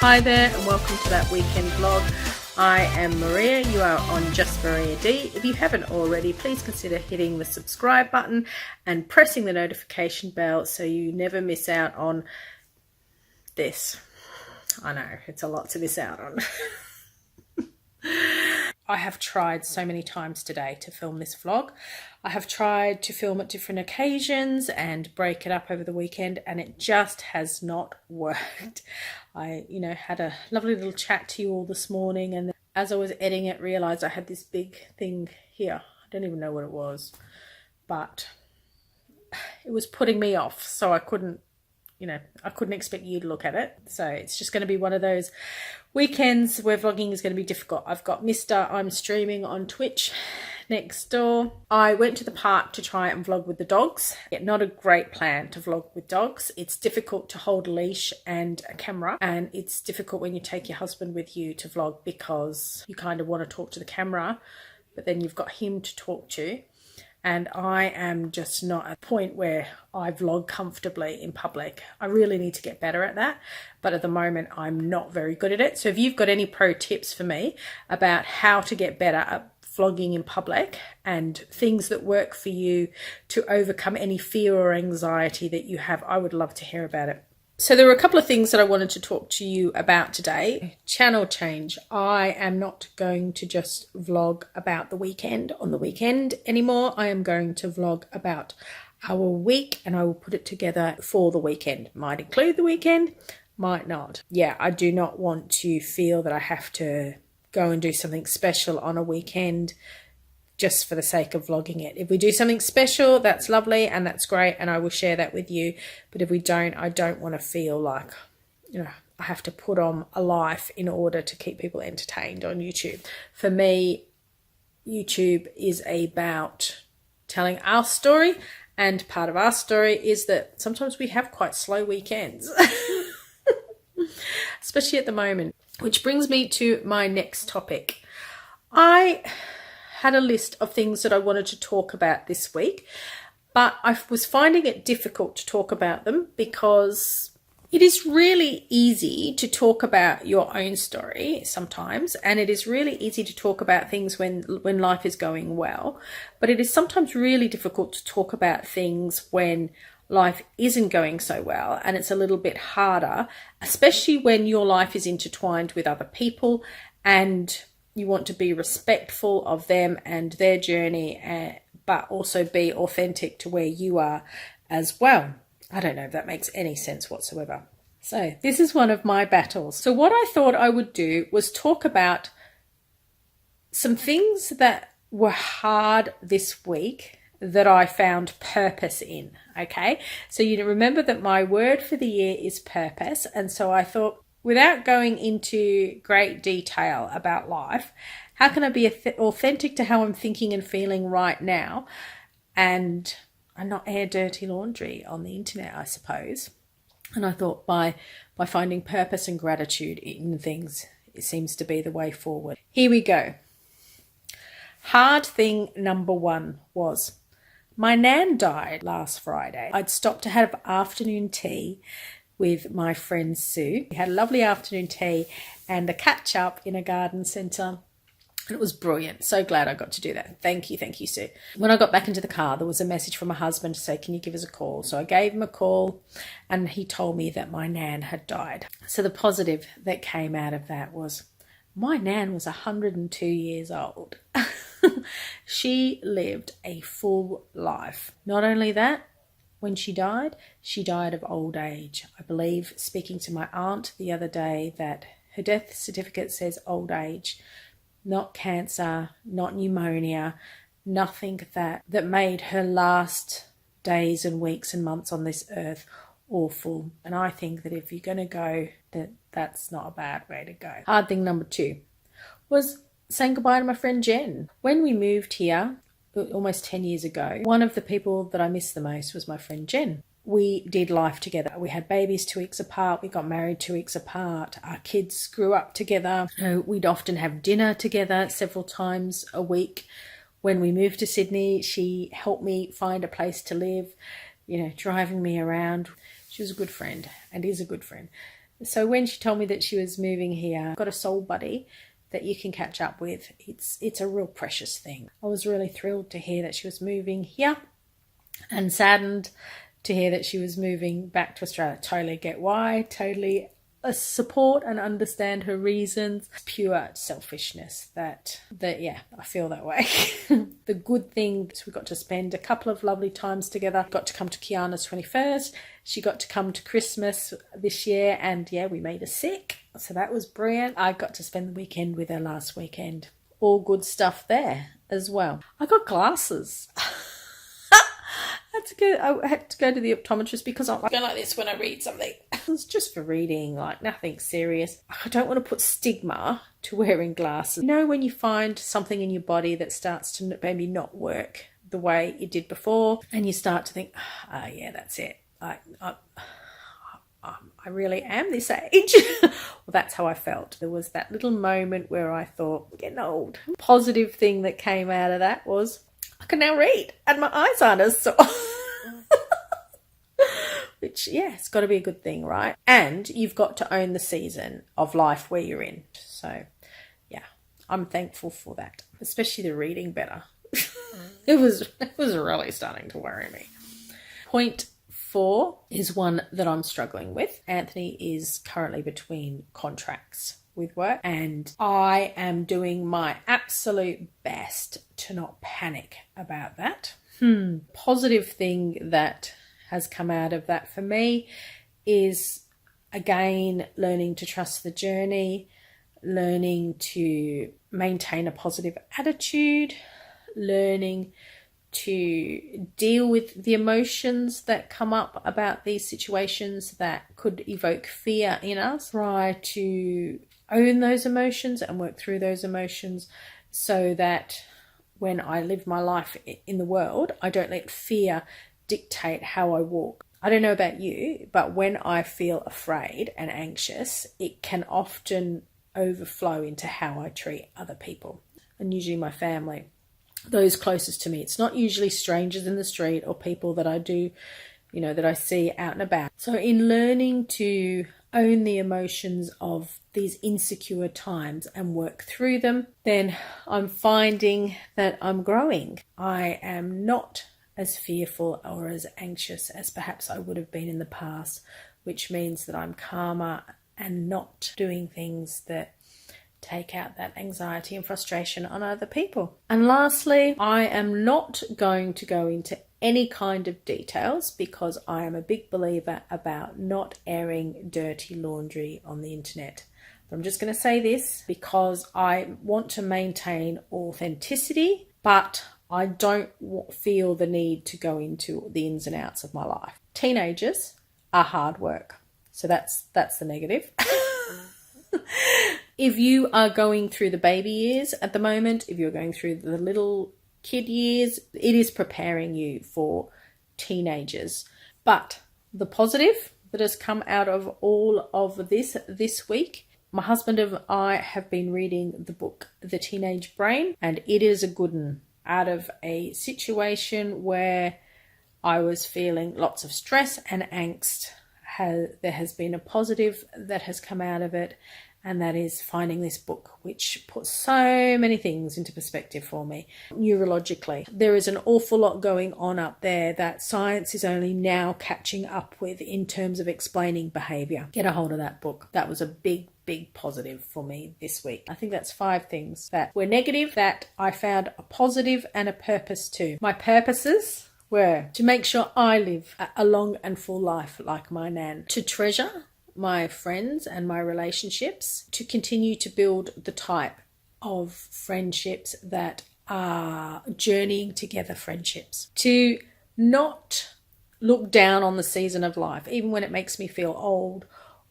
Hi there and welcome to that weekend vlog. I am Maria, you are on Just Maria D. If you haven't already, please consider hitting the subscribe button and pressing the notification bell so you never miss out on this. I know, it's a lot to miss out on. I have tried so many times today to film this vlog. I have tried to film at different occasions and break it up over the weekend, and it just has not worked. I, had a lovely little chat to you all this morning, and as I was editing it, realised I had this big thing here. I don't even know what it was, but it was putting me off, so I couldn't expect you to look at it. So it's just going to be one of those weekends where vlogging is going to be difficult. I've got I'm streaming on Twitch next door. I went to the park to try and vlog with the dogs. Not a great plan to vlog with dogs. It's difficult to hold a leash and a camera, and it's difficult when you take your husband with you to vlog because you kind of want to talk to the camera, but then you've got him to talk to. And I am just not at a point where I vlog comfortably in public. I really need to get better at that. But at the moment, I'm not very good at it. So if you've got any pro tips for me about how to get better at vlogging in public and things that work for you to overcome any fear or anxiety that you have, I would love to hear about it. So there were a couple of things that I wanted to talk to you about today. Channel change. I am not going to just vlog about the weekend on the weekend anymore. I am going to vlog about our week, and I will put it together for the weekend. Might include the weekend, might not. Yeah, I do not want to feel that I have to go and do something special on a weekend just for the sake of vlogging it. If we do something special, that's lovely and that's great, and I will share that with you. But if we don't, I don't want to feel like, I have to put on a life in order to keep people entertained on YouTube. For me, YouTube is about telling our story, and part of our story is that sometimes we have quite slow weekends, especially at the moment. Which brings me to my next topic. I had a list of things that I wanted to talk about this week, but I was finding it difficult to talk about them because it is really easy to talk about your own story sometimes, and it is really easy to talk about things when life is going well, but it is sometimes really difficult to talk about things when life isn't going so well, and it's a little bit harder, especially when your life is intertwined with other people and you want to be respectful of them and their journey, but also be authentic to where you are as well. I don't know if that makes any sense whatsoever. So this is one of my battles. So what I thought I would do was talk about some things that were hard this week that I found purpose in, okay? So you remember that my word for the year is purpose, and so I thought, without going into great detail about life, how can I be authentic to how I'm thinking and feeling right now and not air dirty laundry on the internet, I suppose? And I thought by finding purpose and gratitude in things, it seems to be the way forward. Here we go. Hard thing number one was my nan died last Friday. I'd stopped to have afternoon tea with my friend Sue. We had a lovely afternoon tea and a catch up in a garden centre. It was brilliant. So glad I got to do that. Thank you, Sue. When I got back into the car, there was a message from my husband to say, can you give us a call? So I gave him a call, and he told me that my nan had died. So the positive that came out of that was my nan was 102 years old. She lived a full life. Not only that, when she died of old age. I believe, speaking to my aunt the other day, that her death certificate says old age, not cancer, not pneumonia, nothing that made her last days and weeks and months on this earth awful. And I think that if you're going to go, that's not a bad way to go. Hard thing number two was saying goodbye to my friend Jen. When we moved here, almost 10 years ago, one of the people that I missed the most was my friend Jen. We did life together. We had babies 2 weeks apart. We got married 2 weeks apart. Our kids grew up together. We'd often have dinner together several times a week. When we moved to Sydney, she helped me find a place to live, driving me around. She was a good friend and is a good friend. So when she told me that she was moving here, I've got a soul buddy that you can catch up with. It's a real precious thing. I was really thrilled to hear that she was moving here and saddened to hear that she was moving back to Australia. Totally get why, totally support and understand her reasons. It's pure selfishness that yeah, I feel that way. The good thing is we got to spend a couple of lovely times together. Got to come to Kiana's 21st. She got to come to Christmas this year, and yeah, we made her sick. So that was brilliant. I got to spend the weekend with her last weekend. All good stuff there as well. I got glasses. I had to go to the optometrist because I go like this when I read something. It's just for reading, like nothing serious. I don't want to put stigma to wearing glasses. You know, when you find something in your body that starts to maybe not work the way it did before, and you start to think, oh yeah, that's it. I really am this age. Well, that's how I felt. There was that little moment where I thought, I'm getting old. Positive thing that came out of that was I can now read and my eyes aren't as sore. Which, yeah, it's got to be a good thing, right? And you've got to own the season of life where you're in. So, yeah, I'm thankful for that, especially the reading better. It was really starting to worry me. Point 4 is one that I'm struggling with. Anthony is currently between contracts with work, and I am doing my absolute best to not panic about that. Positive thing that has come out of that for me is, again, learning to trust the journey, learning to maintain a positive attitude, learning to deal with the emotions that come up about these situations that could evoke fear in us. Try to own those emotions and work through those emotions so that when I live my life in the world, I don't let fear dictate how I walk. I don't know about you, but when I feel afraid and anxious, it can often overflow into how I treat other people, and usually my family, those closest to me. It's not usually strangers in the street or people that I do, that I see out and about. So in learning to own the emotions of these insecure times and work through them, then I'm finding that I'm growing. I am not as fearful or as anxious as perhaps I would have been in the past, which means that I'm calmer and not doing things that take out that anxiety and frustration on other people. And lastly, I am not going to go into any kind of details because I am a big believer about not airing dirty laundry on the internet. But I'm just going to say this because I want to maintain authenticity, but I don't feel the need to go into the ins and outs of my life. Teenagers are hard work. So that's the negative. If you are going through the baby years at the moment, if you're going through the little kid years, it is preparing you for teenagers. But the positive that has come out of all of this week, my husband and I have been reading the book The Teenage Brain, and it is a good one. Out of a situation where I was feeling lots of stress and angst, there has been a positive that has come out of it, and that is finding this book, which puts so many things into perspective for me. Neurologically, there is an awful lot going on up there that science is only now catching up with in terms of explaining behaviour. Get a hold of that book. That was a big positive for me this week. I think that's 5 things that were negative that I found a positive and a purpose to. My purposes were to make sure I live a long and full life like my nan, to treasure my friends and my relationships, to continue to build the type of friendships that are journeying together friendships, to not look down on the season of life, even when it makes me feel old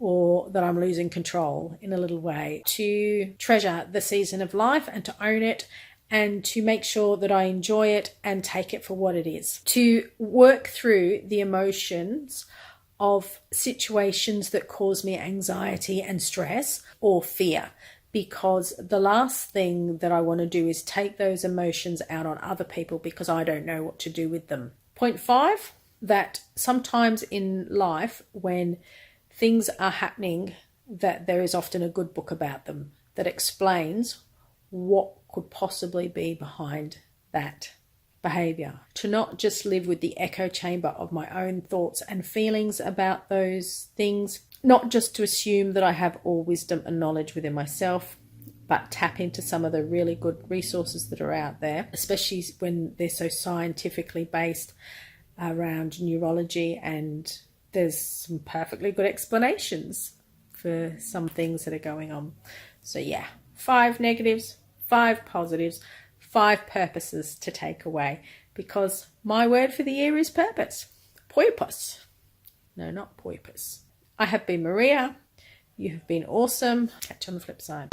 or that I'm losing control in a little way, to treasure the season of life and to own it and to make sure that I enjoy it and take it for what it is, to work through the emotions of situations that cause me anxiety and stress or fear, because the last thing that I want to do is take those emotions out on other people because I don't know what to do with them. Point 5, that sometimes in life when things are happening, that there is often a good book about them that explains what could possibly be behind that behavior. To not just live with the echo chamber of my own thoughts and feelings about those things, not just to assume that I have all wisdom and knowledge within myself, but tap into some of the really good resources that are out there, especially when they're so scientifically based around neurology, and there's some perfectly good explanations for some things that are going on. So yeah, 5 negatives, 5 positives, 5 purposes to take away, because my word for the year is purpose. Purpose. No, not purpose. I have been Maria. You have been awesome. Catch you on the flip side.